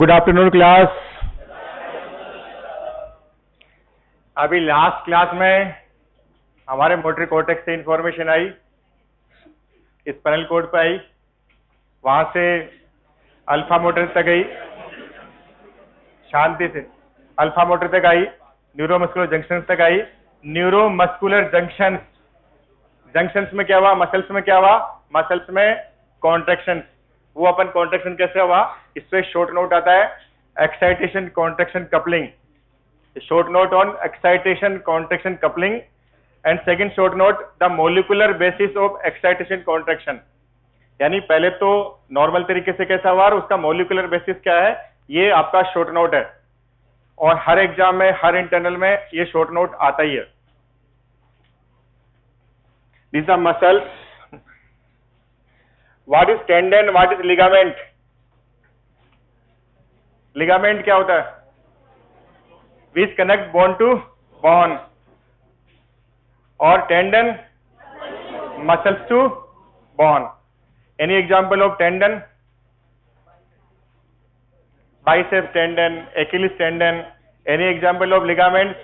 Good afternoon class. अभी last class में हमारे मोटर कॉर्टेक्स से इंफॉर्मेशन आई, स्पाइनल कॉर्ड पे आई, वहां से अल्फा मोटर तक गई, शांति से अल्फा मोटर तक आई, न्यूरोमस्कुलर जंक्शन तक आई। न्यूरोमस्कुलर जंक्शंस में क्या हुआ, मसल्स में क्या हुआ, मसल्स में कॉन्ट्रैक्शन। वो अपन कॉन्ट्रैक्शन कैसे हुआ, इस पे शॉर्ट नोट आता है, excitation contraction coupling. Short note on excitation contraction coupling and second short note the molecular basis of excitation contraction. यानी पहले तो नॉर्मल तरीके से कैसा हुआ और उसका मोलिकुलर बेसिस क्या है, ये आपका शॉर्ट नोट है। और हर एग्जाम में, हर इंटरनल में ये शॉर्ट नोट आता ही है। These are muscles. What is tendon? What is ligament? Ligament क्या होता है? Which connect bone to bone. और tendon muscles to bone. Any example of tendon? Bicep tendon, Achilles tendon. Any example of ligaments?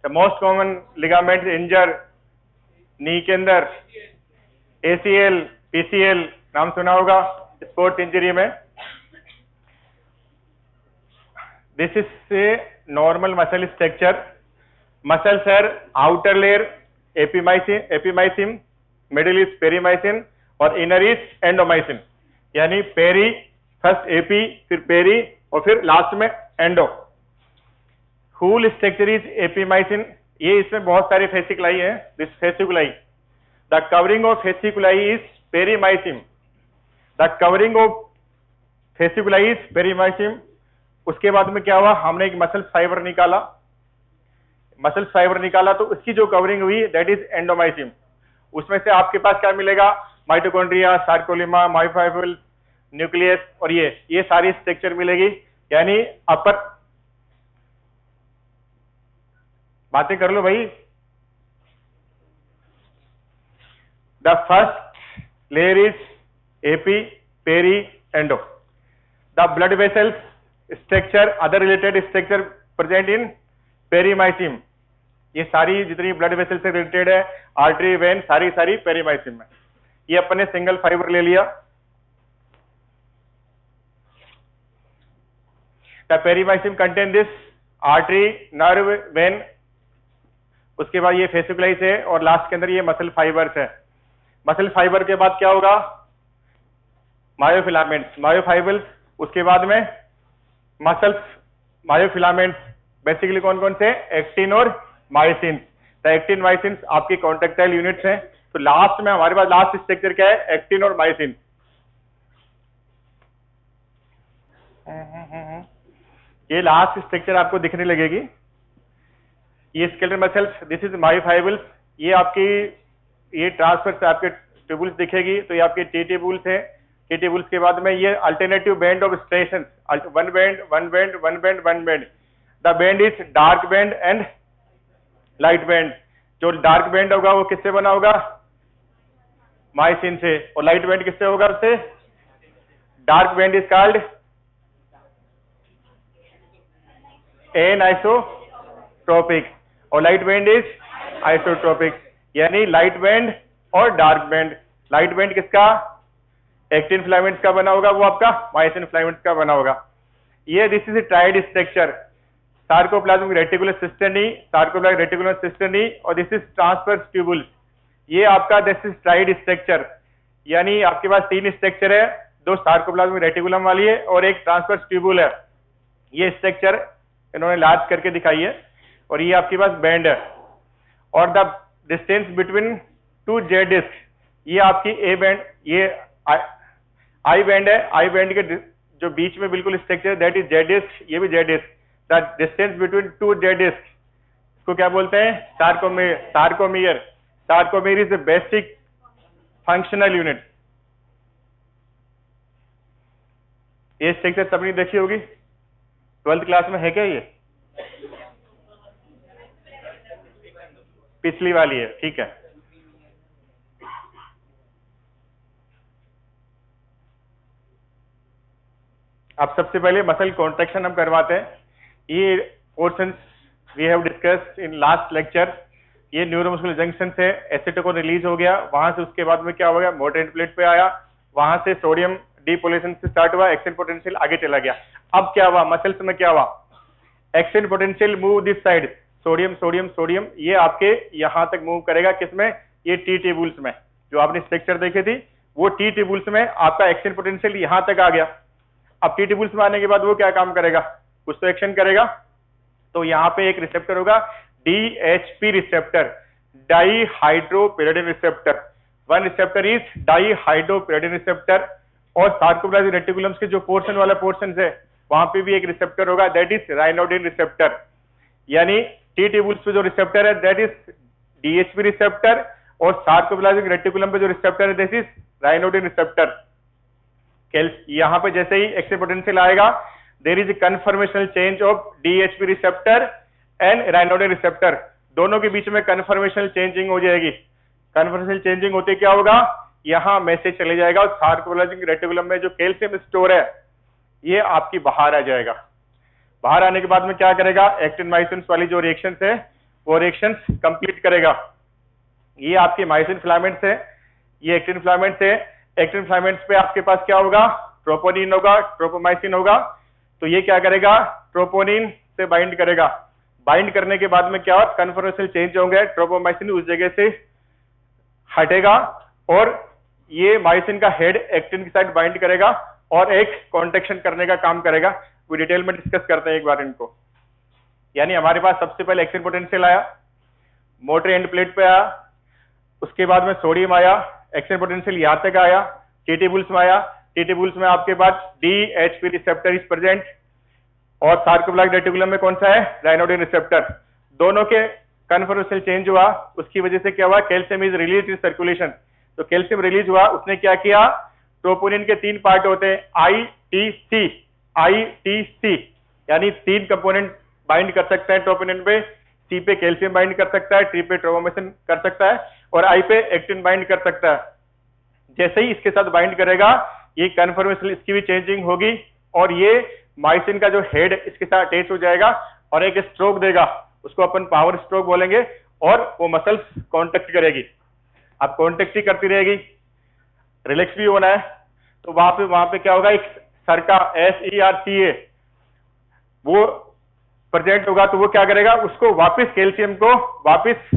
The most common ligaments injure नी के अंदर ACL, PCL नाम सुना होगा sports injury में। This is a normal muscle structure. Muscles are outer layer epimysium, middle is perimysium और inner is endomysium. यानी peri, first epi, फिर peri और फिर लास्ट में endo. Whole structure is epimysium. ये इसमें बहुत सारे फेसिकुलाई है। This fasciculi, the covering of fasciculi is perimysium. The covering of fasciculi is perimysium. उसके बाद में क्या हुआ, हमने एक मसल फाइबर निकाला, मसल फाइबर निकाला तो उसकी जो कवरिंग हुई दैट इज एंडोमाइसिन। उसमें से आपके पास क्या मिलेगा, माइटोकॉन्ड्रिया, सार्कोलिमा, मायोफाइब्रिल, न्यूक्लियस और ये सारी स्ट्रक्चर मिलेगी। यानी अपर, बातें कर लो भाई। The first layer is epi, peri, endo. The blood vessels structure, other related structure present in perimysium. ये सारी जितनी ब्लड वेसल से रिलेटेड है, आर्टरी, वेन, सारी पेरीमाइसिन में। ये अपने सिंगल फाइबर ले लिया। The perimysium contain this artery, nerve, vein. उसके बाद ये फेसिकुलाई है और लास्ट के अंदर ये मसल फाइबर्स है। मसल फाइबर के बाद क्या होगा, मायोफिलामेंट्स, मायोफाइबल्स। उसके बाद में मसल्स, मायोफिलामेंट्स। बेसिकली कौन कौन से, एक्टिन और मायोसिन। द एक्टिन मायोसिन आपकी कॉन्ट्रेक्टाइल यूनिट्स हैं। तो लास्ट में हमारे पास लास्ट स्ट्रक्चर क्या है, एक्टिन और मायोसिन। ये लास्ट स्ट्रक्चर आपको दिखने लगेगी। ये स्केलेटल मसल्स, दिस इज मायोफाइबल्स। ये आपकी, ये ट्रांसफर से आपके ट्यूबुल्स दिखेगी, तो ये आपके टी ट्यूबुल्स है। टी ट्यूबुल्स के बाद में ये alternative band of striation, one band, one band, one band, one band. The band is dark band and light band. जो डार्क बैंड होगा वो किससे बना होगा, मायोसिन से। और लाइट बैंड किससे होगा, उससे। Dark band is called anisotropic और लाइट बैंड इज आइसोट्रोपिक। यानी लाइट बैंड और डार्क बैंड। लाइट बैंड किसका, एक्टिन फिलामेंट्स का बना होगा, वो आपका मायोसिन फिलामेंट्स का बना होगा। ये this is A tried structure, sarcoplasmic reticular cisternae, sarcoplasmic reticular cisternae और दिस इज ट्रांसवर्स ट्यूबुल। ये आपका दिस इज ट्राइड स्ट्रक्चर। यानी आपके पास तीन स्ट्रक्चर है, दो सार्कोप्लाज्मिक रेटिकुलम वाली है और एक ट्रांसवर्स ट्यूबुल है। ये स्ट्रक्चर इन्होंने लार्ज करके दिखाई है और ये आपके पास बैंड है। और the distance between two Z disc, ये आपकी ए बैंड, ये आई बैंड है। आई बैंड के जो बीच में बिल्कुल structure that is Z disc, ये भी Z disc. The distance between two Z disc, इसको क्या बोलते हैं, sarcomere. Sarcomere, sarcomere is the basic functional unit. ये स्ट्रक्चर सबने देखी होगी, 12th क्लास में है क्या ये, पिछली वाली है, ठीक है। अब सबसे पहले मसल कॉन्ट्रैक्शन हम करवाते हैं। ये portions we have discussed in last lecture. ये न्यूरोमस्कुलर जंक्शन से एसिटाइकोलिन रिलीज हो गया, वहां से उसके बाद में क्या हो गया, मोटर एंड प्लेट पे आया, वहां से सोडियम डीपोलेशन से स्टार्ट हुआ, एक्शन पोटेंशियल आगे चला गया। अब क्या हुआ, मसल्स में क्या हुआ, action potential move this side, sodium sodium sodium, ये आपके यहां तक मूव करेगा, किसमें, ये टी ट्यूबुल्स में। जो आपने स्ट्रक्चर देखे थी वो टी ट्यूबुल्स में आपका एक्शन पोटेंशियल यहां तक आ गया। अब टी ट्यूबुल्स में आने के बाद वो क्या काम करेगा, कुछ तो एक्शन करेगा। तो यहाँ पे एक रिसेप्टर होगा DHP receptor, dihydropyridine receptor. One receptor is dihydropyridine receptor. और सार्कोप्लाज्मिक रेटिकुलम्स के जो पोर्शन वाला पोर्शन है वहां पे भी एक रिसेप्टर होगा, दैट इज राइनोडिन रिसेप्टर। यानी टी ट्यूबुल्स पे जो रिसेप्टर है दैट इज DHP रिसेप्टर, और सार्कोप्लाज्मिक रेटिकुलम पे जो रिसेप्टर है दिस इज राइनोडिन रिसेप्टर। यहाँ पे जैसे ही एक्शन पोटेंशियल आएगा there is conformational change of DHP receptor and ryanodine receptor, दोनों के बीच में कन्फर्मेशनल चेंजिंग हो जाएगी। कन्फर्मेशनल चेंजिंग होते क्या होगा, यहां मैसेज चले जाएगा और सार्कोप्लाज्मिक रेटिकुलम में जो कैल्शियम स्टोर है ये आपकी बाहर आ जाएगा। बाहर आने के बाद में क्या करेगा, एक्टिन मायोसिन वाली जो रिएक्शंस है वो रिएक्शंस कंप्लीट करेगा। ये आपके मायोसिन फिलामेंट्स है, ये एक्टिन फिलामेंट्स है। एक्टिन फिलामेंट्स पे आपके पास क्या होगा, ट्रोपोनिन होगा, ट्रोपोमाइसिन होगा। तो ये क्या करेगा, ट्रोपोनिन से बाइंड करेगा। बाइंड करने के बाद में क्या होगा, कन्फर्मेशनल चेंज होंगे, ट्रोपोमाइसिन उस जगह से हटेगा और ये मायोसिन का हेड एक्टिन की साइड बाइंड करेगा और एक कॉन्ट्रैक्शन करने का काम करेगा। वो डिटेल में डिस्कस करते हैं एक बार इनको। यानी हमारे पास सबसे पहले एक्शन पोटेंशियल आया, मोटर एंड प्लेट पे आया, उसके बाद में सोडियम आया, एक्शन पोटेंशियल यहां तक आया, टी ट्यूबुल्स में आया। टी ट्यूबुल्स में आपके पास DHP रिसेप्टर इज प्रेजेंट, और सार्कोप्लाज्मिक रेटिकुलम में कौन सा है, राइनोडिन रिसेप्टर। दोनों के कन्फर्मेशनल चेंज हुआ, उसकी वजह से क्या हुआ, calcium is release in circulation. तो कैल्शियम रिलीज हुआ, उसने क्या किया, ट्रोपोनिन के 3 पार्ट होते हैं, ITC, यानी 3 कंपोनेंट बाइंड कर सकते हैं ट्रोपोनिन पे। C पे कैल्शियम बाइंड कर सकता है, T पे ट्रोपोमाइसिन कर सकता है, और I पे एक्टिन बाइंड कर सकता है। जैसे ही इसके साथ बाइंड करेगा ये कन्फर्मेशन इसकी भी चेंजिंग होगी, और ये मायोसिन का जो हेड इसके साथ अटैच हो जाएगा और एक स्ट्रोक देगा, उसको अपन पावर स्ट्रोक बोलेंगे, और वो मसल्स कॉन्टेक्ट करेगी। अब कॉन्टेक्ट ही करती रहेगी, रिलैक्स भी होना है, तो वहां पे क्या होगा, एक सरका SERCA वो प्रेजेंट होगा। तो वो क्या करेगा, उसको वापस कैल्शियम को वापस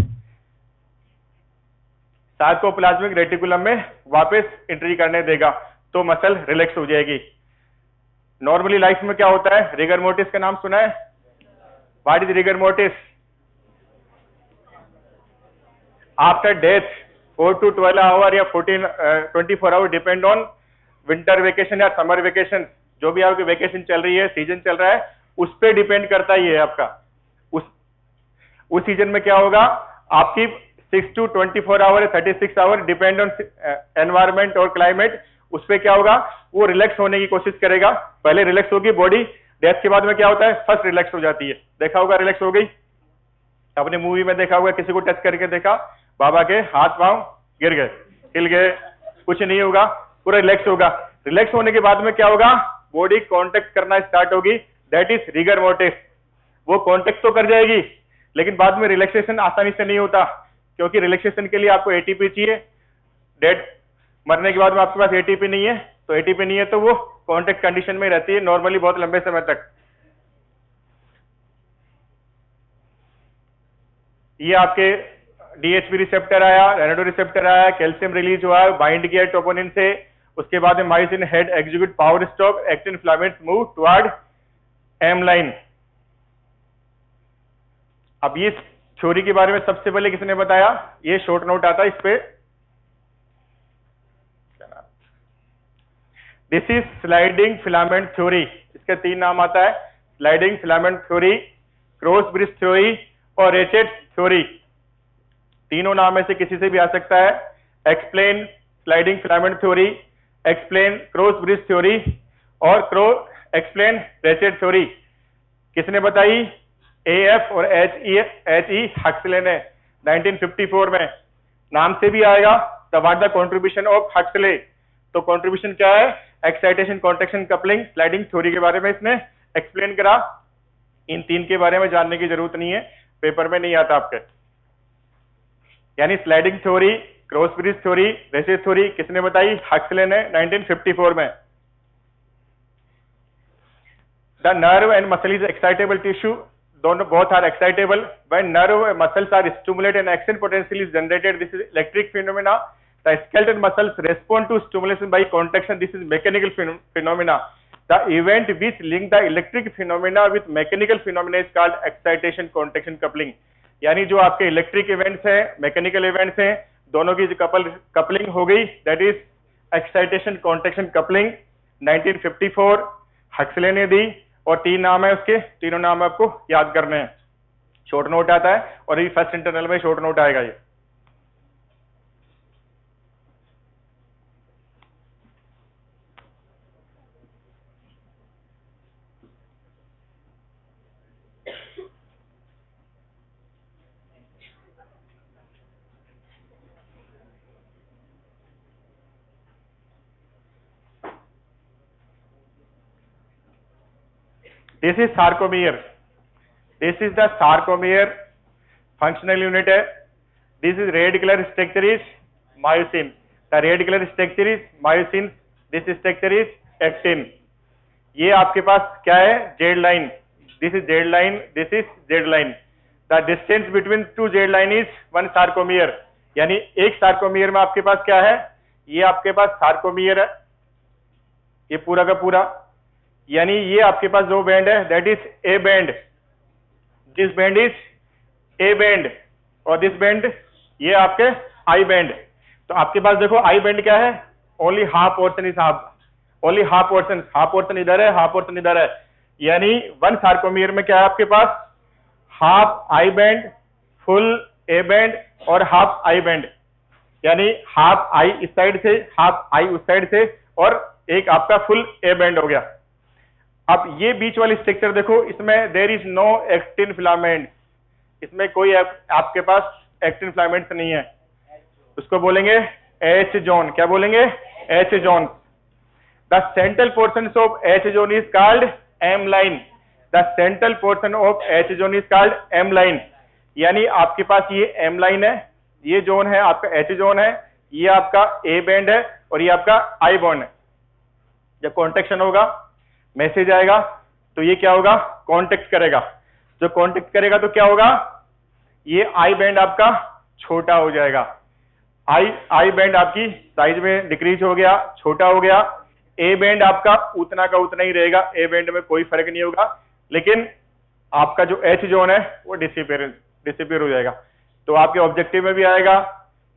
सार्कोप्लाज्मिक रेटिकुलम में वापस एंट्री करने देगा, तो मसल रिलैक्स हो जाएगी। नॉर्मली लाइफ में क्या होता है, रिगर मोर्टिस का नाम सुना है, what is rigor mortis, after death 4 to 12 hour या 24 hour, depend on winter vacation या समर वेकेशन, जो भी आपकी वेकेशन चल रही है, सीजन चल रहा है, उस पे डिपेंड करता ही है आपका। उस सीजन में क्या होगा, आपकी 6 to 24 hour, 36 hour, depend on environment और क्लाइमेट, उस पे क्या होगा, वो रिलैक्स होने की कोशिश करेगा। पहले रिलैक्स होगी बॉडी, डेथ के बाद में क्या होता है, फर्स्ट रिलैक्स हो जाती है। देखा होगा रिलैक्स हो गई, आपने मूवी में देखा होगा, किसी को टच करके देखा, बाबा के हाथ पांव गिर गए, हिल गए, कुछ नहीं होगा, पूरा रिलैक्स होगा। रिलैक्स होने के बाद में क्या होगा, बॉडी कांटेक्ट करना स्टार्ट होगी, दैट इज रिगर मोर्टिस। वो कांटेक्ट तो कर जाएगी, लेकिन बाद में रिलैक्सेशन आसानी से नहीं होता, क्योंकि रिलैक्सेशन के लिए आपको ATP चाहिए। डेड मरने के बाद में आपके पास ATP नहीं है, तो ATP नहीं है तो वो कांटेक्ट कंडीशन में रहती है नॉर्मली बहुत लंबे समय तक। ये आपके DHP रिसेप्टर आया, राइनोडिन रिसेप्टर आया, कैल्शियम रिलीज हुआ, बाइंड किया ट्रोपोनिन से, उसके बाद में myosin head execute power stroke, actin filaments move toward M line. अब ये थ्योरी के बारे में सबसे पहले किसने बताया, ये शॉर्ट नोट आता है इस पे, this is sliding filament theory. इसका 3 नाम आता है, sliding filament theory, cross bridge theory और रेचेट थ्योरी। तीनों नाम में से किसी से भी आ सकता है। Explain sliding filament theory, explain cross bridge theory और एक्सप्लेन रेचेट थ्योरी। किसने बताई, AF और HE हक्सले ने 1954 में। नाम से भी आएगा the what the contribution of Huxley. तो कंट्रीब्यूशन क्या है, excitation, contraction, coupling, sliding theory के बारे में इसने एक्सप्लेन करा। इन तीन के बारे में जानने की जरूरत नहीं है, पेपर में नहीं आता आपके। यानी sliding theory, cross bridge theory, रेसिस थ्योरी किसने बताई? हक्सले ने 1954 में। The nerve and muscle is excitable tissue, दोनों both are excitable when nerve muscles are stimulated and action potential is generated, this is electric phenomena. The skeletal muscles respond to stimulation by contraction, this is mechanical phenomena. The event which link the electric phenomena with mechanical phenomena is called excitation, contraction, coupling. यानी जो आपके electric events हैं, mechanical events हैं, दोनों की जो coupling हो गई, that is excitation, contraction, coupling. 1954 Huxley ने दी, और तीन नाम है उसके, तीनों नाम आपको याद करने हैं। शॉर्ट नोट आता है, और ये फर्स्ट इंटरनल में शॉर्ट नोट आएगा ये। This is sarcomere. This is the sarcomere functional unit है. This is red color structure is myosin. The red color structure is myosin. This structure is actin. ये आपके पास क्या है? Z line. This is Z line. This is Z line. The distance between two Z line is one sarcomere. यानी एक sarcomere में आपके पास क्या है? ये आपके पास sarcomere है, ये पूरा का पूरा। यानी ये आपके पास जो बैंड है that is A band, this band is a band, और दिस बैंड ये आपके आई बैंड। तो आपके पास देखो आई बैंड क्या है? Only half portion is half, only half portion, half portion इधर है, हाफ पोर्शन इधर है। यानी वन सार्कोमियर में क्या है आपके पास? Half I band, full A band और हाफ आई बैंड। यानी हाफ आई इस साइड से, हाफ आई उस साइड से, और एक आपका फुल ए बैंड हो गया। अब ये बीच वाली स्ट्रक्चर देखो, इसमें there is no actin filament, इसमें कोई आपके पास एक्टिन फिलामेंट्स नहीं है, उसको बोलेंगे एच जोन। क्या बोलेंगे? H zone. The central portion of H zone is called M line, the central portion of H zone is called M line. यानी आपके पास ये एम लाइन है, ये जोन है आपका एच जोन है, ये आपका ए बैंड है, और ये आपका आई बॉन्ड है। जब कॉन्ट्रैक्शन होगा, मैसेज आएगा, तो ये क्या होगा? कांटेक्ट करेगा। जो कांटेक्ट करेगा तो क्या होगा? ये आई बैंड आपका छोटा हो जाएगा, आई बैंड आपकी साइज में डिक्रीज हो गया, छोटा हो गया। ए बैंड आपका उतना का उतना ही रहेगा, ए बैंड में कोई फर्क नहीं होगा, लेकिन आपका जो एच जोन है वो डिसअपीयर हो जाएगा। तो आपके ऑब्जेक्टिव में भी आएगा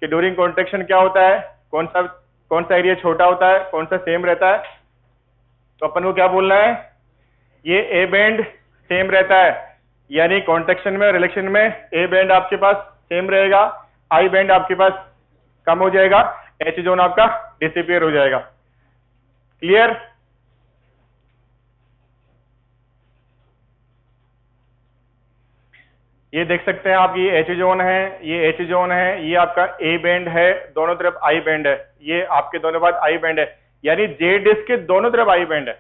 कि ड्यूरिंग कॉन्ट्रैक्शन क्या होता है, कौन सा एरिया छोटा होता है, कौन सा सेम रहता है। तो अपन को क्या बोलना है? ये ए बैंड सेम रहता है, यानी कॉन्ट्रैक्शन में, रिलैक्सेशन में ए बैंड आपके पास सेम रहेगा, आई बैंड आपके पास कम हो जाएगा, एच जोन आपका डिसअपीयर हो जाएगा। क्लियर? ये देख सकते हैं आप, ये एच जोन है, ये एच जोन है, ये आपका ए बैंड है, दोनों तरफ आई बैंड है, ये आपके दोनों बाद आई बैंड है, यानी जे डिस्क के दोनों तरफ आई बैंड है।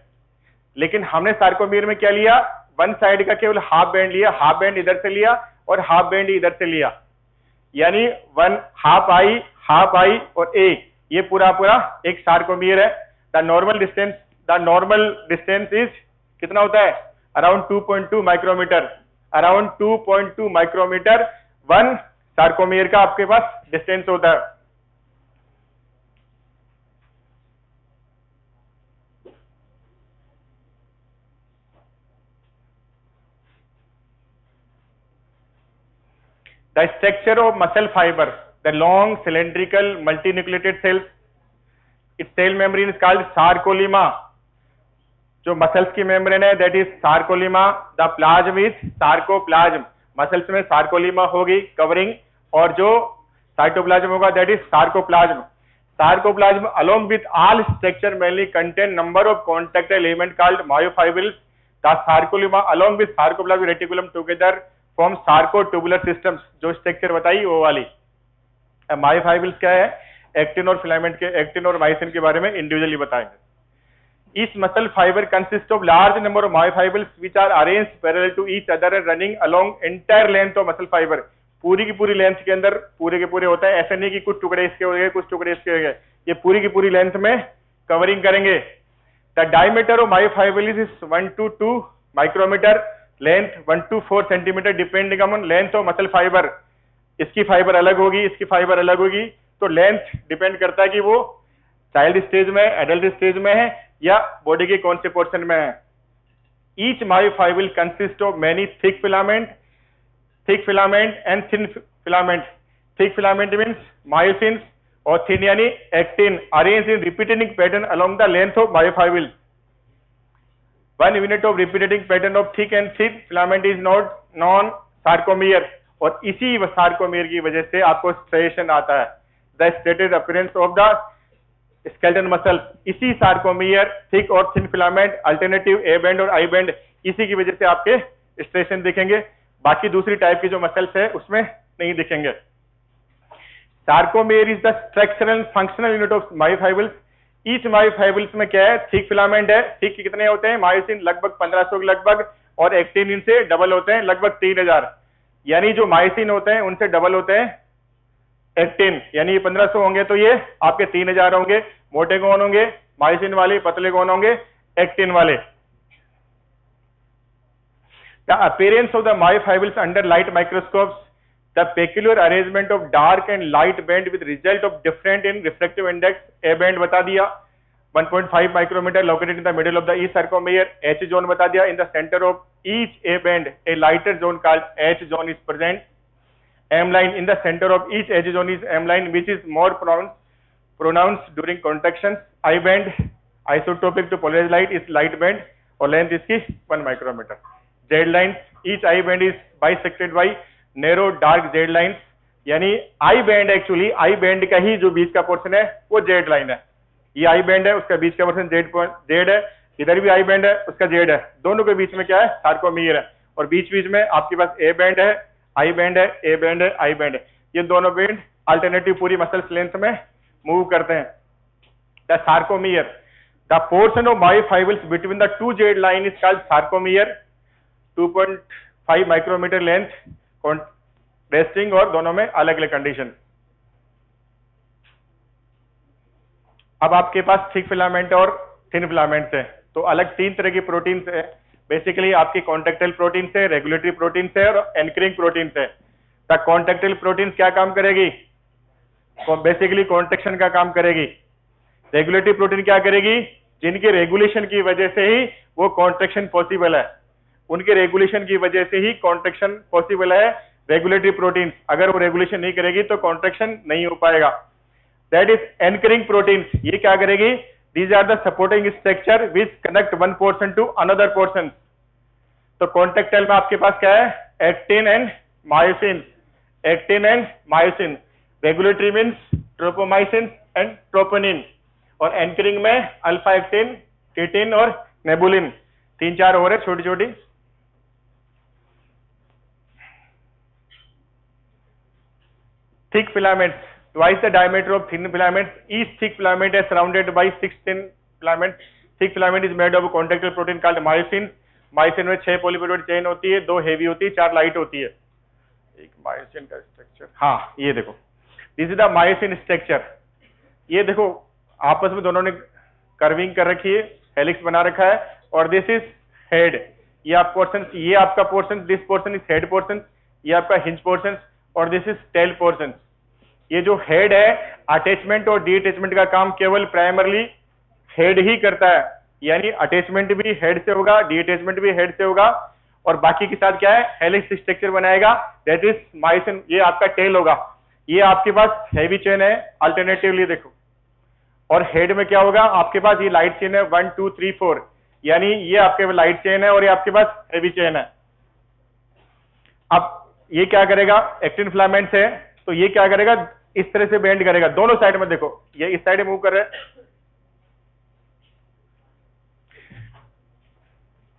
लेकिन हमने सार्कोमियर में क्या लिया? वन साइड का केवल हाफ बैंड लिया, हाफ बैंड इधर से लिया और हाफ बैंड इधर से लिया, यानी वन हाफ आई और ए, ये पूरा पूरा एक सार्कोमियर है। द नॉर्मल डिस्टेंस इज कितना होता है? Around 2.2 micrometre, around 2.2 micrometre one sarcomere का आपके पास डिस्टेंस होता है। The structure of muscle fiber, the long cylindrical multinucleated cells, its cell membrane is called sarcolemma. जो मसल्स की मेम्ब्रेन है that is sarcolemma. The plasm is sarcoplasm, muscles में sarcolemma होगी covering, और जो साइटोप्लाज्म होगा that is sarcoplasm. Sarcoplasm along with all structure mainly contain number of contact element called myofibrils. The sarcolemma along with sarcoplasm reticulum together form sarcotubular systems. जो structure बताई वो वाली। Myofibrils क्या है? एक्टिन और फिलामेंट के, actin और myosin के बारे में इंडिविजुअली बताएंगे। Each muscle fiber consists of large number of myofibrils which are arranged parallel to each other and running along entire length of muscle fiber. पूरी की पूरी लेंथ के अंदर पूरे के पूरे होता है, ऐसा नहीं कि कुछ टुकड़े इसके हो गए कुछ टुकड़े इसके हो गए, ये पूरी की पूरी लेंथ में कवरिंग करेंगे. The diameter of myofibrils is 1 to 2 micrometer, length 1 to 4 centimeter depending on length of muscle fiber. इसकी फाइबर अलग होगी, इसकी फाइबर अलग होगी, तो लेंथ डिपेंड करता है कि वो चाइल्ड स्टेज में, एडल्ट स्टेज में है या बॉडी के कौन से पोर्शन में है. Each myofibre consist of many thick filament and thin filament. Thick filament means myosin और थिन यानी actin, arrange in repeating pattern along the length of myofibre. One unit of repeating pattern of thick and thin filament is not non sarcomere, और इसी sarcomere की वजह से आपको स्ट्रेशन आता है. The stated appearance of the skeleton muscle, इसी sarcomere, thick और थिन फिलामेंट, अल्टरनेटिव ए बैंड और आई बैंड, इसी की वजह से आपके स्ट्रेशन दिखेंगे. बाकी दूसरी टाइप की जो मसल्स है उसमें नहीं दिखेंगे. Sarcomere is the structural functional unit of myofibrils. Each myofibrils में क्या है, थिक फिलामेंट है. थिक कितने होते हैं, मायोसिन लगभग 1500 के लगभग, और एक्टिन इनसे डबल होते हैं लगभग 3000. यानी जो मायोसिन होते हैं उनसे डबल होते हैं एक्टिन, यानी 1500 होंगे तो ये आपके 3000 होंगे. मोटे कौन होंगे, मायोसिन वाले. पतले कौन होंगे, एक्टिन वाले. The appearance of the myofibrils under light microscopes, the peculiar arrangement of dark and light band with result of different in reflective index. A band बता दिया 1.5 micrometre located in the middle of the each sarcomere. H zone बता दिया. In the centre of each A band a lighter zone called H zone is present. M line in the center of each edge zone is M line, which is more pronounced during contractions. I band isotopic to polarized light is light band और length इसकी 1 micrometer. Z line, each I band is bisected by narrow dark Z lines. यानी I band actually I band का ही जो बीच का portion है वो Z line है. ये I band है, उसका बीच का पोर्शन Z है. इधर भी I band है, उसका Z है. दोनों के बीच में क्या है, सार्कोमियर है. और बीच बीच में आपके पास A band है, आई बैंड है, ए बैंड है, आई बैंड है. ये दोनों बैंड अल्टरनेटिव पूरी मसल्स लेंथ में मूव करते हैं. The sarcomere, the portion of myofibrils between the two Z line is called sarcomere. 2.5 micrometre length resting, और दोनों में अलग अलग कंडीशन. अब आपके पास थिक फिलामेंट और थिन फिलामेंट है, तो अलग 3 तरह की प्रोटीन है. बेसिकली आपकी कॉन्टेक्टाइल प्रोटीन से, रेगुलेटरी प्रोटीन से और एंकरिंग प्रोटीन से. द कॉन्टेक्टाइल प्रोटीन क्या काम करेगी, बेसिकली कॉन्ट्रैक्शन का काम करेगी. रेगुलेटरी प्रोटीन क्या करेगी, जिनके रेगुलेशन की वजह से ही वो कॉन्ट्रैक्शन पॉसिबल है, उनके रेगुलेशन की वजह से ही कॉन्ट्रैक्शन पॉसिबल है. रेगुलेटरी प्रोटीन अगर वो रेगुलेशन नहीं करेगी तो कॉन्ट्रैक्शन नहीं हो पाएगा. That is anchoring protein. ये क्या करेगी, these are the supporting structure which connect one portion to another portion. तो कॉन्ट्रैक्टाइल में आपके पास क्या है, actin and myosin. Actin and myosin. Regulatory means ट्रोपोमाइसिन and troponin. और एंकरिंग में अल्फा एक्टिन, टिटिन और नेबुलिन. 3-4 और है छोटी छोटी. Thick filaments, twice the diameter of thin filaments. Each thick filament is surrounded by 6 thin filaments. Thick filament is made of a contractile protein called myosin. Myosin में 6 polypeptide chain होती है, 2 heavy होती है, 4 लाइट होती है. एक myosin का structure, हाँ ये देखो, this is the myosin structure. ये देखो आपस में दोनों ने कर्विंग कर रखी है, हेलिक्स बना रखा है, और दिस इज हेड. ये आप पोर्शन, ये आपका portion, this portion is head portion, ये आपका हिंज पोर्शन, और दिस इज टेल पोर्शन. ये जो हेड है, अटैचमेंट और डी अटैचमेंट का काम केवल प्राइमरली हेड ही करता है. यानी अटैचमेंट भी हेड से होगा, डी अटैचमेंट भी हेड से होगा, और बाकी के साथ क्या है, हेलिक्स स्ट्रक्चर बनाएगा, दैट इज मायोसिन. ये आपका टेल होगा. ये आपके पास हैवी चेन है अल्टरनेटिवली देखो, और हेड में क्या होगा, आपके पास ये लाइट चेन है 1 2 3 4. यानी ये आपके लाइट चेन है और ये आपके पास हैवी चेन है. अब ये क्या करेगा, एक्टिन फिलामेंट है, तो ये क्या करेगा, इस तरह से बेंड करेगा. दोनों साइड में देखो, ये इस साइड मूव कर रहे हैं,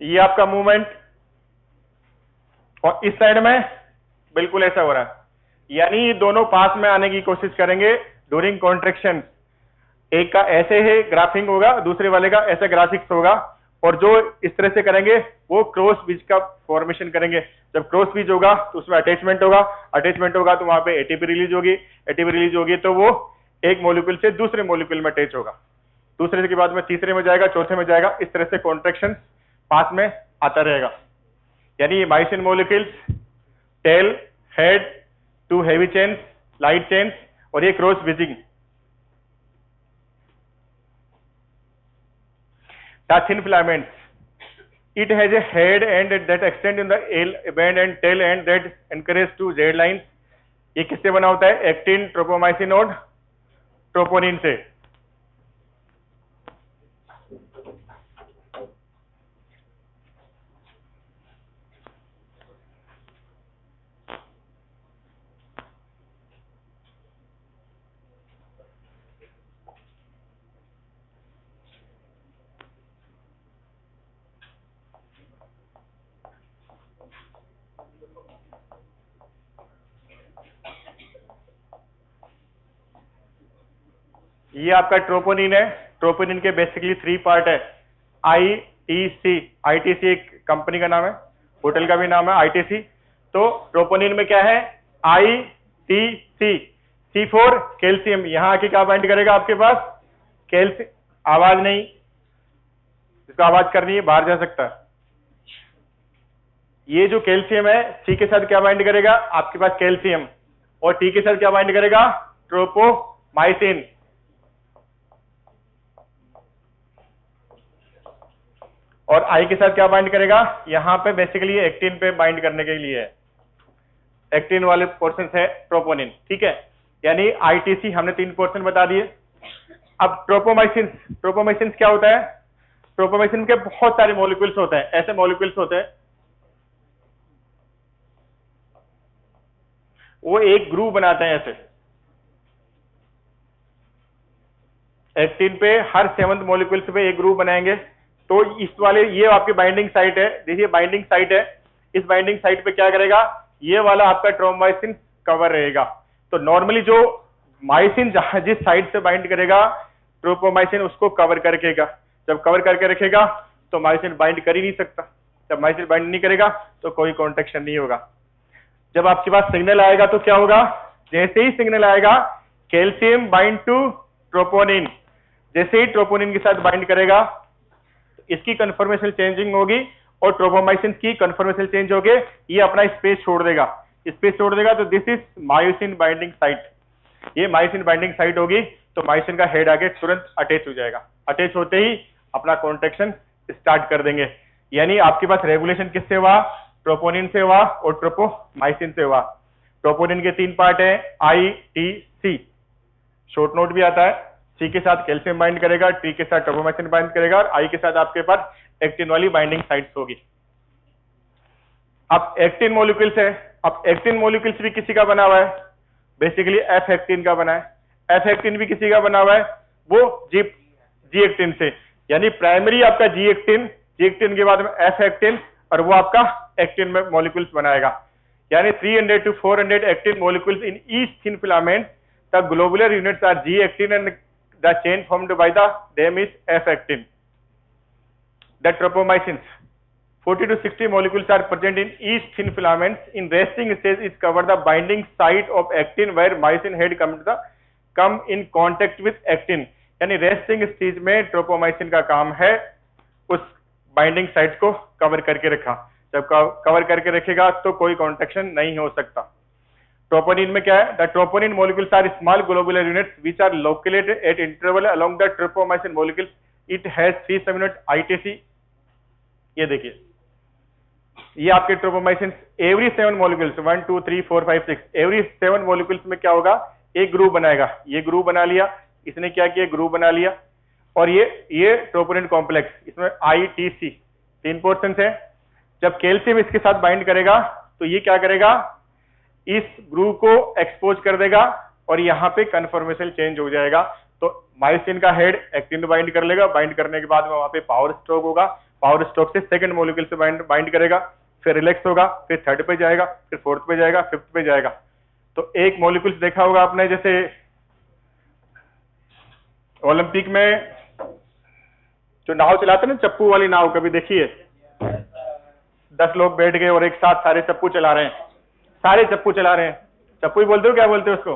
ये आपका मूवमेंट, और इस साइड में बिल्कुल ऐसा हो रहा है. यानी ये दोनों पास में आने की कोशिश करेंगे ड्यूरिंग कॉन्ट्रैक्शन. एक का ऐसे है ग्राफिंग होगा, दूसरे वाले का ऐसा ग्राफिक्स होगा, और जो इस तरह से करेंगे वो क्रॉस ब्रिज का फॉर्मेशन करेंगे। जब क्रॉस ब्रिज होगा तो उसमें अटैचमेंट होगा, अटैचमेंट होगा तो वहां पे एटीपी रिलीज होगी, एटीपी रिलीज होगी तो वो एक मॉलिक्यूल से दूसरे मॉलिक्यूल में अटैच होगा, दूसरे के बाद में तीसरे में जाएगा, चौथे में जाएगा, इस तरह से कॉन्ट्रैक्शन पास में आता रहेगा। यानी myosin molecules, tail, head, 2 heavy chains, light chains, और ये cross bridging. The thin filaments, it has a head end that extend in the L band and tail end that encourage to Z lines। ये किससे बना होता है? Actin, ट्रोपोमाइसिन और troponin से। ये आपका ट्रोपोनिन है। ट्रोपोनिन के बेसिकली 3 पार्ट है। आईटीसी, आईटीसी एक कंपनी का नाम है, होटल का भी नाम है आईटीसी। तो ट्रोपोनिन में क्या है? ITC, C for calcium. यहां आके क्या बाइंड करेगा आपके पास? कैल्शियम। आवाज नहीं, इसको आवाज करनी है, बाहर जा सकता है। ये जो कैल्शियम है, सी के साथ क्या बाइंड करेगा? आपके पास कैल्शियम, और टी के साथ क्या बाइंड करेगा? ट्रोपोमाइसिन। और आई के साथ क्या बाइंड करेगा? यहां पे बेसिकली एक्टिन पे बाइंड करने के लिए है, एक्टिन वाले पोर्शन है ट्रोपोनिन, ठीक है। यानी आईटीसी हमने 3 पोर्शन बता दिए। अब ट्रोपोमाइसिन, ट्रोपोमाइसिन क्या होता है? ट्रोपोमाइसिन के बहुत सारे मॉलिक्यूल्स होते हैं, ऐसे मॉलिक्यूल्स होते हैं, वो एक ग्रुप बनाते हैं ऐसे। एक्टिन पे हर 7th मॉलिक्यूल्स पे एक ग्रुप बनाएंगे। तो इस वाले, ये आपकी बाइंडिंग साइट है, देखिए बाइंडिंग साइट है। इस बाइंडिंग साइट पे क्या करेगा? ये वाला आपका ट्रोपोमाइसिन कवर रहेगा। तो नॉर्मली जो मायोसिन जहां जिस साइड से बाइंड करेगा, ट्रोपोमाइसिन उसको कवर करके रखेगा। जब कवर करके रखेगा तो मायोसिन बाइंड कर ही नहीं सकता। जब मायोसिन बाइंड नहीं करेगा तो कोई कॉन्ट्रैक्शन नहीं होगा। जब आपके पास सिग्नल आएगा तो क्या होगा? जैसे ही सिग्नल आएगा, कैल्शियम बाइंड टू ट्रोपोनिन, जैसे ही ट्रोपोनिन के साथ बाइंड करेगा, इसकी कन्फर्मेशन चेंजिंग होगी और ट्रोपोमाइसिन की कन्फर्मेशन चेंज होगी, ये अपना स्पेस छोड़ देगा, स्पेस छोड़ देगा। तो this is myosin binding site. ये मायोसिन बाइंडिंग साइट होगी तो मायोसिन का हेड आगे तुरंत अटैच हो जाएगा। अटैच होते ही अपना कॉन्ट्रैक्शन स्टार्ट कर देंगे। यानी आपके पास रेगुलेशन किससे हुआ? ट्रोपोनिन से हुआ और ट्रोपोमाइसिन से हुआ। ट्रोपोनिन के 3 पार्ट है, I T C, short note भी आता है। सी के साथ कैल्शियम बाइंड करेगा, टी के साथ ट्रोपोमाइसिन बाइंड करेगा, और आई के साथ आपके पास एक्टिन वाली बाइंडिंग साइट्स होगी। अब एक्टिन मॉलिक्यूल्स है। अब एक्टिन मॉलिक्यूल्स भी किसी का बना हुआ है, बेसिकली एफ एक्टिन का बना है। एफ एक्टिन भी किसी का बना हुआ है, वो जी एक्टिन से। यानी प्राइमरी आपका जी एक्टिन के बाद में एफ एक्टिन, और वो आपका एक्टिन में मॉलिक्यूल्स बनाएगा। यानी 300 to 400 actin molecules in each thin filament. The globular units are G actin and the chain formed by the them is F actin. The tropomycins, 40 to 60 molecules are present in each thin filaments. In resting stage is cover the binding site of actin where myosin head come in contact with actin. यानी resting stage में ट्रोपोमाइसिन का काम है उस binding site को cover करके रखा। जब कवर करके रखेगा तो कोई कॉन्ट्रैक्शन नहीं हो सकता। ट्रोपोनिन में क्या है? The troponin molecules are small globular units which are located at interval along the tropomyosin molecules. It has 3 subunit ITC. ये देखिए, ये आपके tropomyosin every 7 molecules 1 2 3 4 5 6 every 7 molecules में क्या होगा? एक ग्रुप बनाएगा। ये ग्रुप बना लिया, इसने क्या किया? ग्रुप बना लिया। और ये ट्रोपोनिन कॉम्प्लेक्स, इसमें आईटीसी 3 पोर्शन है। जब कैल्शियम इसके साथ बाइंड करेगा तो ये क्या करेगा? इस ग्रुप को एक्सपोज कर देगा और यहाँ पे कन्फर्मेशन चेंज हो जाएगा। तो मायोसिन का हेड एक्टिन बाइंड कर लेगा, बाइंड करने के बाद में वहां पे पावर स्ट्रोक होगा, पावर स्ट्रोक से सेकंड मॉलिक्यूल से बाइंड करेगा, फिर रिलैक्स होगा, फिर थर्ड पे जाएगा, फिर फोर्थ पे जाएगा, फिफ्थ पे जाएगा। तो एक मॉलिक्यूल्स देखा होगा आपने, जैसे ओलंपिक में जो नाव चलाते हैं ना, चप्पू वाली नाव, कभी देखिए 10 लोग बैठ गए और एक साथ सारे चप्पू चला रहे हैं, सारे चप्पू चला रहे हैं। चप्पू ही बोलते हो, क्या बोलते हो उसको?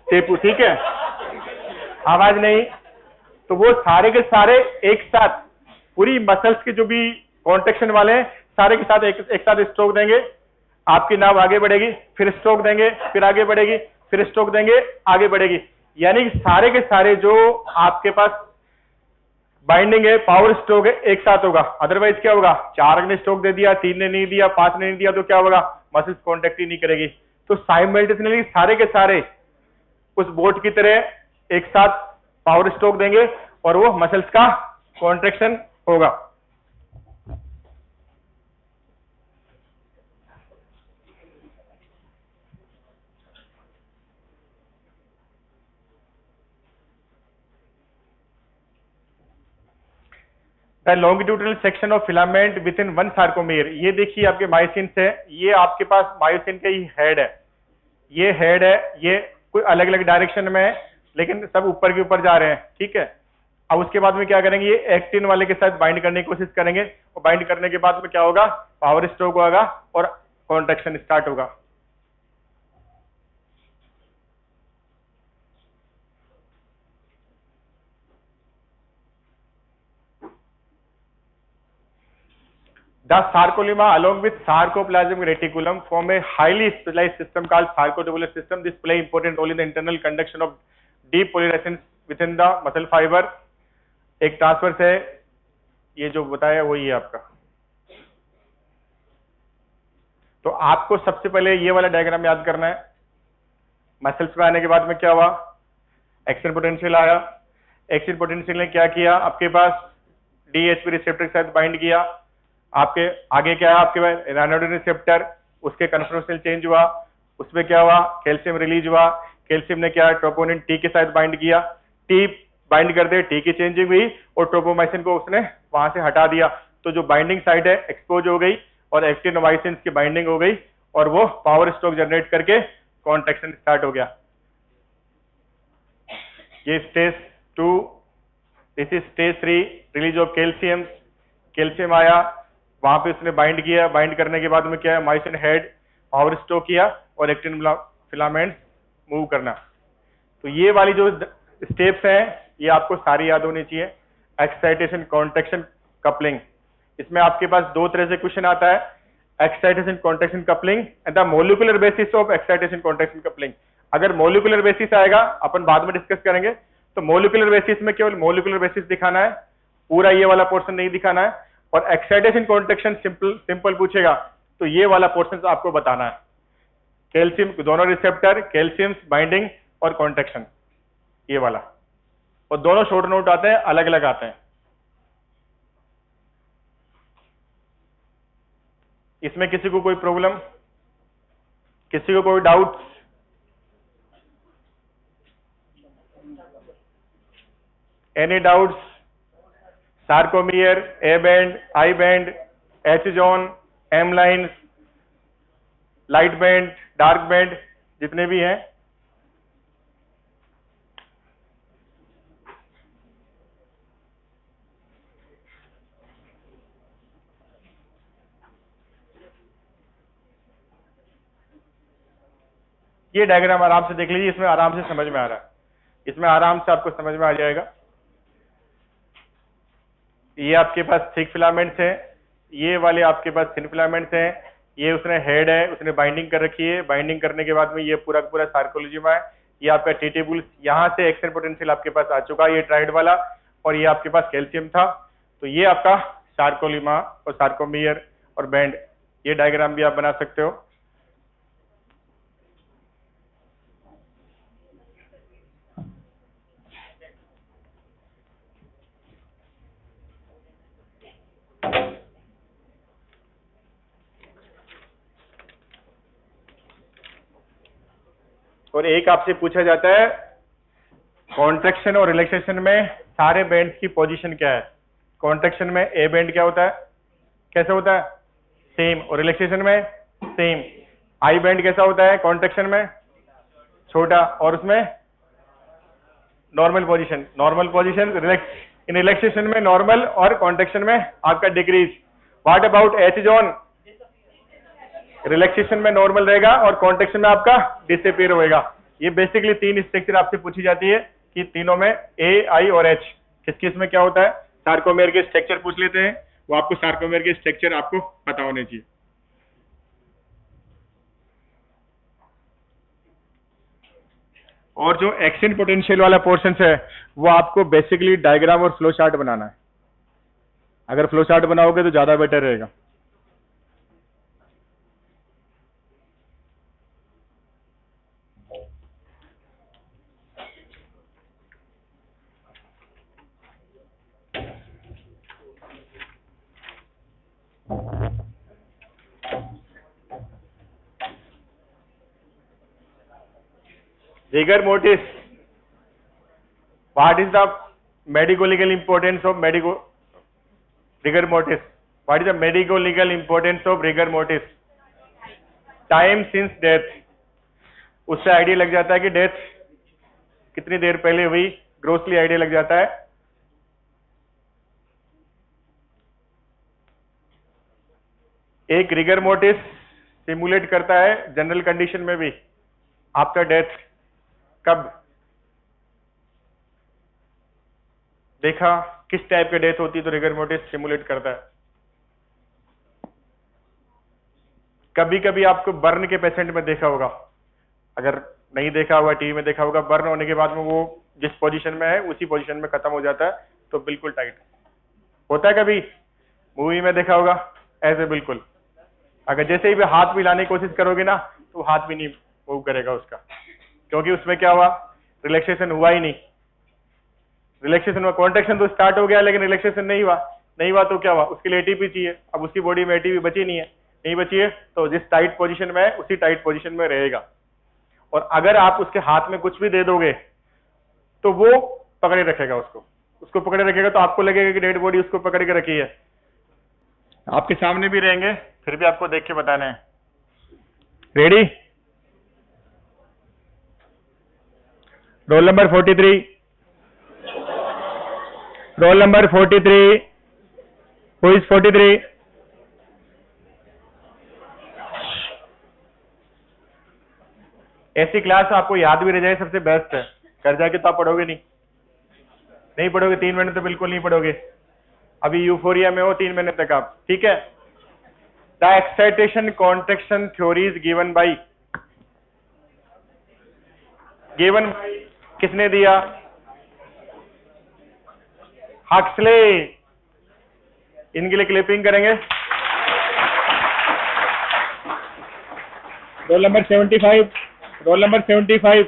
चेपू, ठीक है, आवाज नहीं। तो वो सारे के सारे एक साथ पूरी मसल्स के जो भी कॉन्ट्रैक्शन वाले हैं, सारे के साथ एक साथ स्ट्रोक देंगे, आपकी नाव आगे बढ़ेगी, फिर स्ट्रोक देंगे, फिर आगे बढ़ेगी, फिर स्ट्रोक देंगे, आगे बढ़ेगी। यानी सारे के सारे जो आपके पास बाइंडिंग है, पावर स्ट्रोक है, एक साथ होगा। अदरवाइज क्या होगा? 4 ने स्ट्रोक दे दिया, 3 ने नहीं दिया, 5 ने नहीं दिया, तो क्या होगा? मसल्स कॉन्ट्रैक्ट ही नहीं करेगी। तो साइमल्टेनियसली सारे के सारे उस बोट की तरह एक साथ पावर स्ट्रोक देंगे और वो मसल्स का कॉन्ट्रैक्शन होगा। The longitudinal section of filament with in one sarcomere. ये देखिए आपके मायोसिन है, ये आपके पास मायोसिन का ही हेड है, ये हेड है, ये कोई अलग अलग डायरेक्शन में है लेकिन सब ऊपर के ऊपर जा रहे हैं, ठीक है। अब उसके बाद में क्या करेंगे? ये एक्टिन वाले के साथ बाइंड करने की कोशिश करेंगे और बाइंड करने के बाद में क्या होगा? पावर स्ट्रोक होगा और कॉन्ट्रैक्शन स्टार्ट होगा। The sarcolemma along with sarcoplasmic reticulum form a highly specialized system called sarcotubular system. This play important role in the internal conduction of depolarization within the muscle fiber. एक transverse है, ये जो बताया वही है आपका। तो आपको सबसे पहले ये वाला डायग्राम याद करना है। मसल्स में आने के बाद में क्या हुआ? एक्शन पोटेंशियल आया, एक्शन पोटेंशियल ने क्या किया? आपके पास डीएचपी रिसेप्टर के साथ बाइंड किया। आपके आगे क्या है? आपके पास राइनोडिन रिसेप्टर, उसके कन्फर्मेशन चेंज हुआ, उसमें क्या हुआ? कैल्शियम रिलीज हुआ। कैल्शियम ने क्या? ट्रोपोनिन टी के साथ बाइंड किया, टी बाइंड कर दे, टी की चेंजिंग हुई और ट्रोपोमाइसिन को उसने वहां से हटा दिया। तो जो बाइंडिंग साइट है एक्सपोज हो गई और एक्टिनोमाइसिन की बाइंडिंग हो गई और वो पावर स्ट्रोक जनरेट करके कॉन्ट्रैक्शन स्टार्ट हो गया। ये stage 2, this is stage 3, release of calcium. Calcium आया, वहां पे उसने बाइंड किया, बाइंड करने के बाद में क्या है? मायोसिन हेड पावर स्ट्रोक किया और एक्टिन फिलामेंट्स मूव करना। तो ये वाली जो स्टेप्स हैं ये आपको सारी याद होनी चाहिए। Excitation, contraction, coupling. इसमें आपके पास 2 तरह से क्वेश्चन आता है, excitation, contraction, coupling and the molecular basis of excitation, contraction, coupling. अगर मोलिकुलर बेसिस आएगा, अपन बाद में डिस्कस करेंगे, तो मोलिकुलर बेसिस में केवल मोलिकुलर बेसिस दिखाना है, पूरा ये वाला पोर्शन नहीं दिखाना है। और एक्साइटेशन कॉन्ट्रैक्शन सिंपल पूछेगा तो ये वाला पोर्शन आपको बताना है। कैल्शियम, दोनों रिसेप्टर, कैल्शियम बाइंडिंग और कॉन्ट्रैक्शन, ये वाला। और दोनों शॉर्ट नोट आते हैं, अलग अलग आते हैं। इसमें किसी को कोई प्रॉब्लम, किसी को कोई doubt? Any doubts? Sarcomere, A band, I band, H zone, M line, light band, dark band, जितने भी हैं। ये डायग्राम आराम से देख लीजिए, इसमें आराम से समझ में आ रहा है, इसमें आराम से आपको समझ में आ जाएगा। ये आपके पास थिक फिलामेंट्स हैं, ये वाले आपके पास थिन फिलामेंट्स हैं। ये उसने हेड है, उसने बाइंडिंग कर रखी है, बाइंडिंग करने के बाद में ये पूरा पूरा सार्कोलेजिमा है। ये आपका टीटेबुल, यहाँ से एक्शन पोटेंशियल आपके पास आ चुका है, ये ट्राइड वाला, और ये आपके पास कैल्शियम था। तो ये आपका सार्कोलिमा और सार्कोमियर और बैंड, ये डायग्राम भी आप बना सकते हो। और एक आपसे पूछा जाता है कॉन्ट्रैक्शन और रिलैक्सेशन में सारे बैंड्स की पोजीशन क्या है। कॉन्ट्रैक्शन में ए बैंड क्या होता है, कैसे होता है? सेम। और रिलैक्सेशन में सेम। आई बैंड कैसा होता है कॉन्ट्रैक्शन में? छोटा। और उसमें नॉर्मल पोजीशन इन रिलैक्सेशन में नॉर्मल और कॉन्ट्रेक्शन में आपका decrease. What about H zone? Relaxation में नॉर्मल रहेगा और कॉन्ट्रेक्शन में आपका डिसअपीयर होएगा। ये बेसिकली तीन स्ट्रक्चर आपसे पूछी जाती है कि तीनों में ए, आई और एच किस किस में क्या होता है। सार्कोमेयर के स्ट्रक्चर पूछ लेते हैं, वो आपको सार्कोमेयर के स्ट्रक्चर आपको पता होने चाहिए। और जो एक्सटेंट पोटेंशियल वाला पोर्शन है वो आपको बेसिकली डायग्राम और फ्लो चार्ट बनाना है। अगर फ्लो चार्ट बनाओगे तो ज्यादा बेटर रहेगा। Rigor mortis. What is the medico-legal importance of rigor mortis? What is the medico-legal importance of rigor mortis? Time since death. उससे आइडिया लग जाता है कि डेथ कितनी देर पहले हुई, ग्रोसली आइडिया लग जाता है। एक रिगर मोटिस सिमुलेट करता है जनरल कंडीशन में भी आपका डेथ कब देखा, किस टाइप की डेथ होती है तो रिगर मोटिस सिमुलेट करता है। कभी कभी आपको बर्न के पेशेंट में देखा होगा, अगर नहीं देखा होगा टीवी में देखा होगा, बर्न होने के बाद में वो जिस पोजीशन में है उसी पोजीशन में खत्म हो जाता है, तो बिल्कुल टाइट होता है। कभी मूवी में देखा होगा ऐसे बिल्कुल, अगर जैसे ही भी हाथ भी लाने की कोशिश करोगे ना तो हाथ भी नहीं मूव करेगा उसका, क्योंकि उसमें क्या हुआ, रिलैक्सेशन हुआ ही नहीं। रिलैक्सेशन हुआ, कॉन्ट्रैक्शन तो स्टार्ट हो गया लेकिन रिलैक्सेशन नहीं हुआ तो क्या हुआ, उसके लिए एटीपी चाहिए। अब उसकी बॉडी में एटीपी बची नहीं बची है तो जिस टाइट पोजीशन में है उसी टाइट पोजीशन में रहेगा। और अगर आप उसके हाथ में कुछ भी दे दोगे तो वो पकड़े रखेगा, उसको पकड़े रखेगा, तो आपको लगेगा कि डेड बॉडी उसको पकड़ के रखी है। आपके सामने भी रहेंगे, फिर भी आपको देख के बताना है। Ready? Roll number 43, roll number 43, who is 43? ऐसी क्लास आपको याद भी रह जाए सबसे बेस्ट है, कर जाके तो आप पढ़ोगे नहीं पढ़ोगे, 3 महीने तो बिल्कुल नहीं पढ़ोगे। अभी यूफोरिया में हो 3 महीने तक आप, ठीक है। The excitation contraction theory is given by किसने दिया? हक्सले। इनके लिए क्लिपिंग करेंगे। Roll number 75,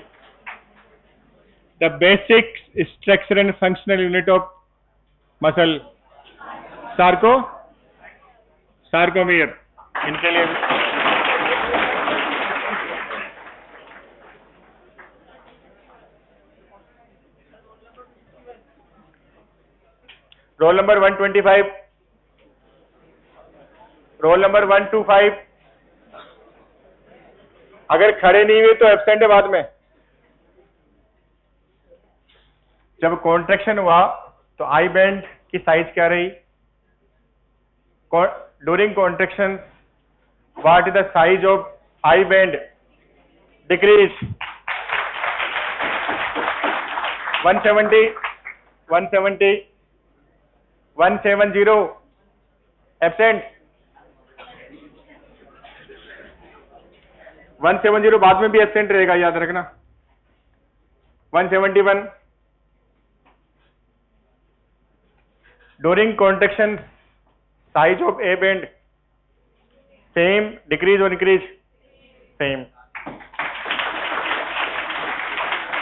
the basic structure and functional unit of muscle, sarcomere. इनके लिए रोल नंबर 125, रोल नंबर 125। अगर खड़े नहीं हुए तो एब्सेंट है बाद में। जब कॉन्ट्रैक्शन हुआ तो आई बैंड की साइज क्या रही? During contraction what is the size of I band? Decrease 170 170 absent 170 बाद में भी एब्सेंट रहेगा, याद रखना। 171 during contraction size of A band same, decrease और increase same.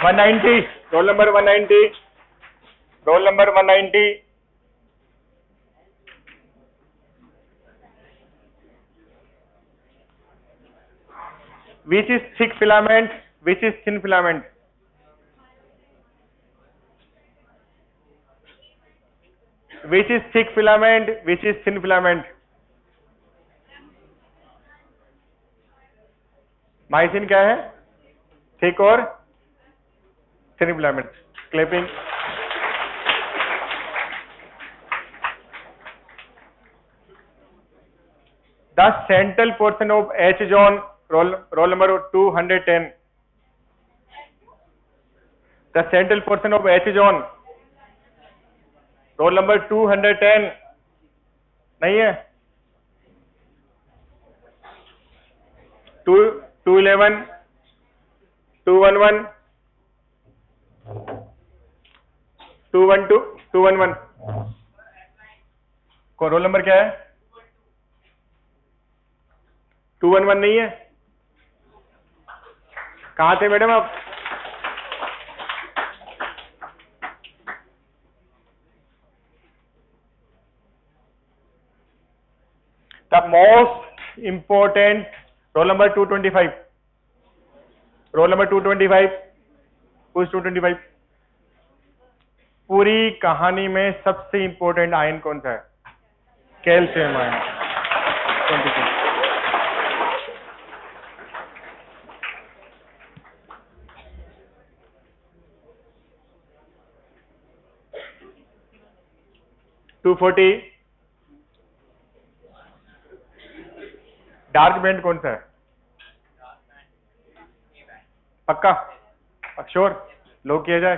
190, roll number 190, roll number 190। Which is thick filament, which is thin filament? Which is thick filament, which is thin filament? माइसिन क्या है? Thick और thin filament. Clipping. The central portion of H zone, roll number 210। The central portion of H zone, roll number 210 नहीं है? 211, 211, 212, 211 को roll number क्या है? 211 नहीं है? कहाँ थे मैडम आप? The most important, roll number 225, roll number 225, who's 225? पूरी कहानी में सबसे इंपॉर्टेंट आयन कौन सा है? Calcium ion. 22। डार्क बैंड कौन सा है? पक्का? श्योर? लो किया जाए।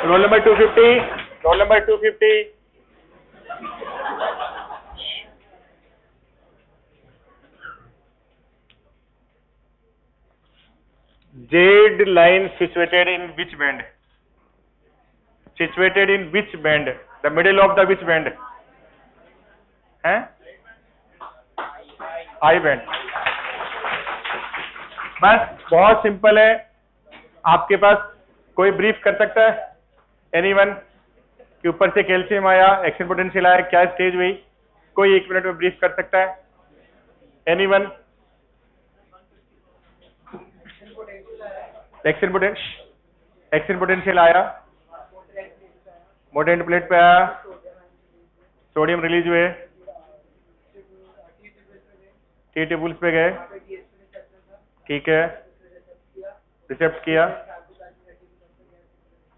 Roll number 250, roll number 250। Z line situated in which band? Situated in which band? The middle of the which band? है? I band. बस बहुत सिंपल है। आपके पास कोई ब्रीफ कर सकता है? एनीवन? कि ऊपर से कैल्शियम आया, एक्शन पोटेंशियल आया, क्या स्टेज हुई? कोई 1 मिनट में ब्रीफ कर सकता है? एनीवन? एक्शन पोटेंशियल आया, मोटेंट प्लेट पे आया, सोडियम रिलीज हुए, टी टेबल्स पे गए, ठीक है, रिसेप्ट किया।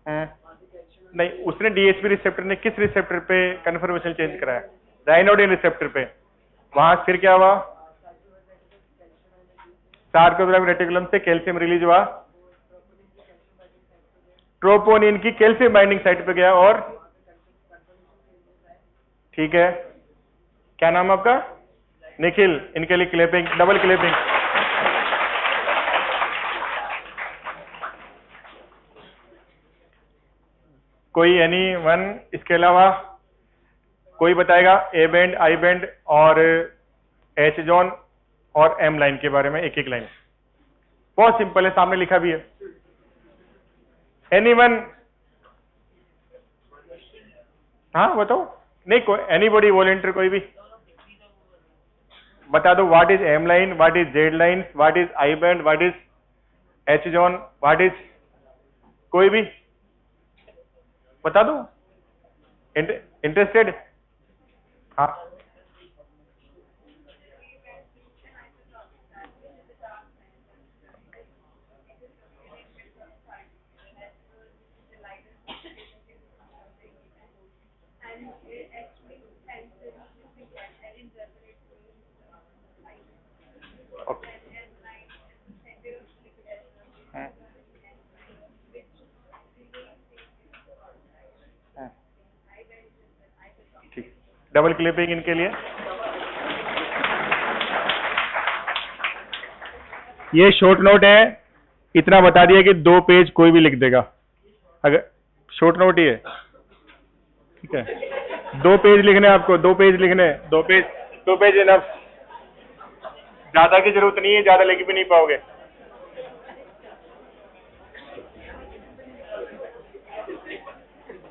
नहीं, उसने डीएचपी रिसेप्टर ने किस रिसेप्टर पे कन्फर्मेशन चेंज कराया? राइनोडिन रिसेप्टर पे। वहां फिर क्या हुआ? सार्कोप्लाज्मिक रेटिकुलम से कैल्शियम रिलीज हुआ, ट्रोपोनिन की कैल्शियम बाइंडिंग साइट पे गया और ठीक है, क्या नाम है आपका? निखिल। इनके लिए क्लैपिंग, डबल क्लैपिंग। कोई एनी वन इसके अलावा कोई बताएगा ए बैंड, आई बैंड और एच जोन और एम लाइन के बारे में एक एक लाइन? बहुत सिंपल है, सामने लिखा भी है। Any one? हाँ बताओ। नहीं, कोई एनीबॉडी वॉलंटियर, कोई भी बता दो। What is M line, what is Z line, what is I band, what is H zone, what is? कोई भी बता दो। इंटरेस्टेड? हाँ, ओके, ठीक। डबल क्लिपिंग इनके लिए। ये शॉर्ट नोट है, इतना बता दिया कि 2 पेज कोई भी लिख देगा। अगर शॉर्ट नोट ही है, ठीक है। 2 पेज लिखने आपको, 2 पेज लिखने, 2 पेज इनफ। ज्यादा की जरूरत नहीं है, ज्यादा लिख भी नहीं पाओगे।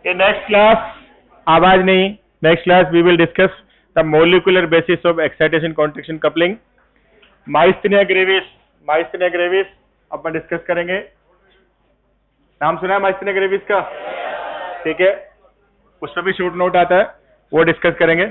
ये नेक्स्ट क्लास, आवाज नहीं, next class we will discuss the molecular basis of excitation contraction coupling. Myasthenia gravis अपन डिस्कस करेंगे। नाम सुना है माइस्थेनिया ग्रेविस का? ठीक है, उस पर भी शॉर्ट नोट आता है, वो डिस्कस करेंगे।